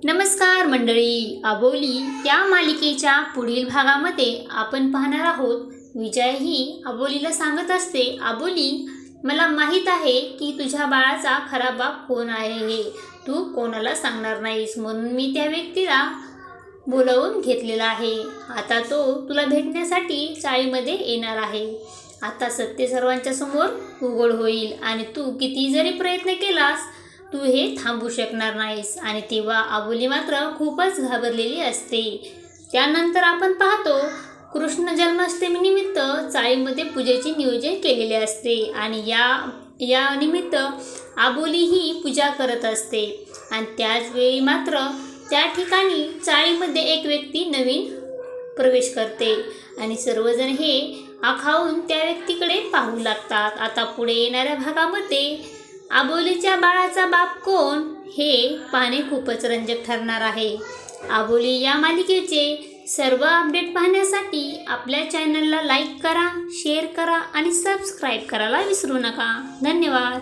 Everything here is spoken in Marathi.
नमस्कार मंडळी, अबोली या मालिकेच्या पुढील भागामध्ये आपण पाहणार आहोत. विजय ही अबोलीला सांगत असते, अबोली, मला माहीत आहे की तुझ्या बाळाचा खरा बाप कोण आहे हे तू कोणाला सांगणार नाहीस, म्हणून मी त्या व्यक्तीला बोलावून घेतलेला आहे. आता तो तुला भेटण्यासाठी चाळीमध्ये येणार आहे. आता सत्य सर्वांच्या समोर उघड होईल आणि तू किती जरी प्रयत्न केलास तू हे थांबू शकणार नाहीस. आणि तेव्हा अबोली मात्र खूपच घाबरलेली असते. त्यानंतर आपण पाहतो, कृष्ण जन्माष्टमीनिमित्त चाळीमध्ये पूजेचे नियोजन केलेले असते आणि या निमित्त अबोली ही पूजा करत असते. आणि त्याच वेळी मात्र त्या ठिकाणी चाळीमध्ये एक व्यक्ती नवीन प्रवेश करते आणि सर्वजण हे आखाऊन त्या व्यक्तीकडे पाहू लागतात. आता पुढे येणाऱ्या भागामध्ये अबोलीच्या बाळाचा बाप कोण हे पाहणे खूपच रंजक ठरणार आहे. अबोली या मालिकेचे सर्व अपडेट पाहण्यासाठी आपल्या चॅनलला लाईक करा, शेअर करा आणि सबस्क्राईब करायला विसरू नका. धन्यवाद.